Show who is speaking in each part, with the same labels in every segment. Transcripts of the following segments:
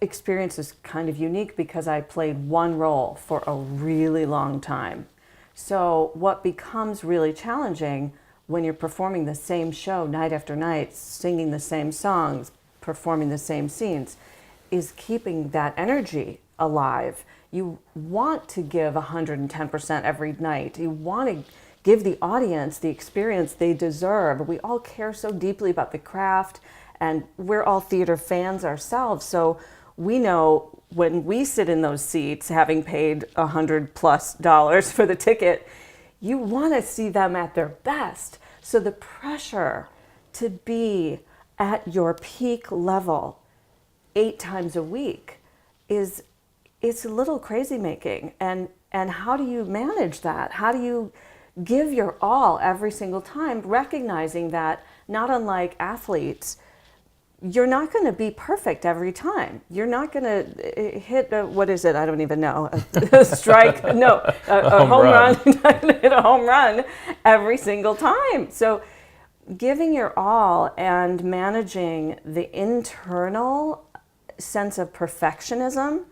Speaker 1: experience is kind of unique because I played one role for a really long time. So what becomes really challenging when you're performing the same show night after night, singing the same songs, performing the same scenes, is keeping that energy alive. You want to give 110% every night. You want to give the audience the experience they deserve. We all care so deeply about the craft, and we're all theater fans ourselves. So we know when we sit in those seats, having paid $100+ for the ticket, you want to see them at their best. So the pressure to be at your peak level 8 times a week it's a little crazy making. And how do you manage that? How do you give your all every single time, recognizing that, not unlike athletes, you're not going to be perfect every time. You're not going to hit what is it? I don't even know. A strike? No, a home run. Hit a home run every single time. So giving your all and managing the internal sense of perfectionism,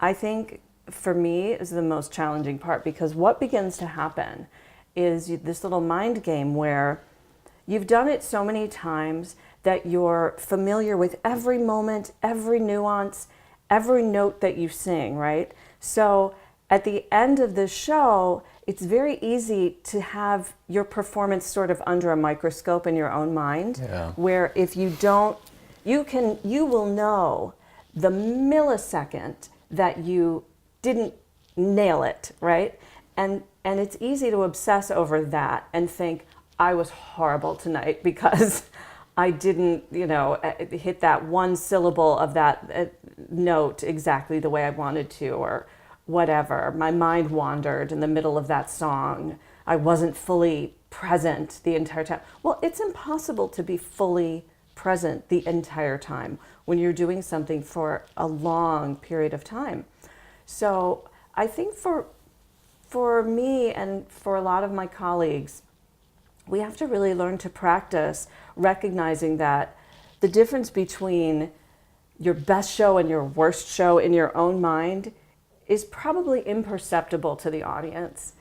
Speaker 1: I think for me is the most challenging part, because what begins to happen is this little mind game where you've done it so many times that you're familiar with every moment, every nuance, every note that you sing, right? So at the end of the show, it's very easy to have your performance sort of under a microscope in your own mind, where if you don't, you will know the millisecond that you didn't nail it, right? And it's easy to obsess over that and think, I was horrible tonight because I didn't, hit that one syllable of that note exactly the way I wanted to, or whatever. My mind wandered in the middle of that song. I wasn't fully present the entire time. Well, it's impossible to be fully present the entire time when you're doing something for a long period of time. So I think for me and for a lot of my colleagues, we have to really learn to practice recognizing that the difference between your best show and your worst show in your own mind is probably imperceptible to the audience.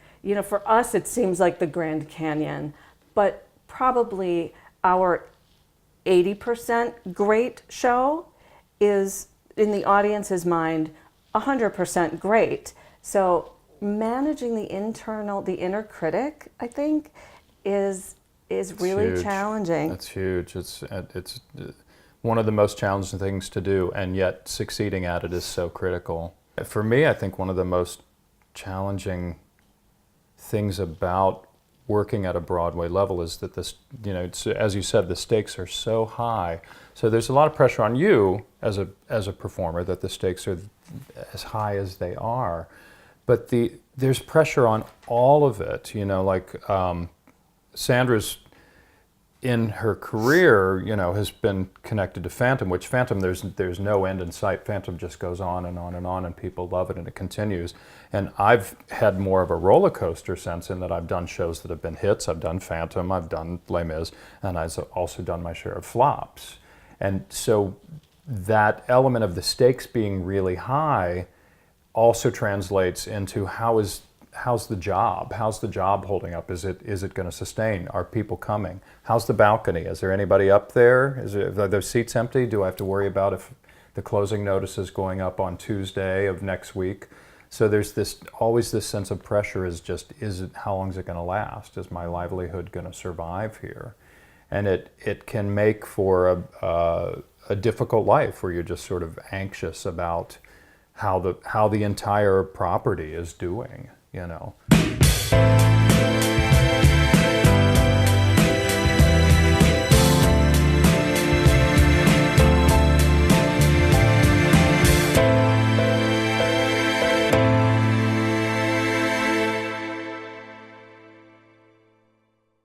Speaker 1: For us, it seems like the Grand Canyon, but probably our 80% great show is, in the audience's mind, 100% great. So managing the inner critic, I think, is really
Speaker 2: huge.
Speaker 1: challenging.
Speaker 2: That's huge. It's one of the most challenging things to do, and yet succeeding at it is so critical. For me, I think one of the most challenging things about working at a Broadway level is that this, as you said, the stakes are so high. So there's a lot of pressure on you as a performer that the stakes are as high as they are. But there's pressure on all of it. Sandra's in her career, has been connected to Phantom, which Phantom, there's no end in sight. Phantom just goes on and on and on, and people love it, and it continues. And I've had more of a roller coaster sense in that I've done shows that have been hits. I've done Phantom, I've done Les Mis, and I've also done my share of flops. And so that element of the stakes being really high also translates into how's the job? How's the job holding up? Is it going to sustain? Are people coming? How's the balcony? Is there anybody up there? Are those seats empty? Do I have to worry about if the closing notice is going up on Tuesday of next week? So there's always this sense of pressure. How long is it going to last? Is my livelihood going to survive here? And it can make for a difficult life where you're just sort of anxious about how the entire property is doing.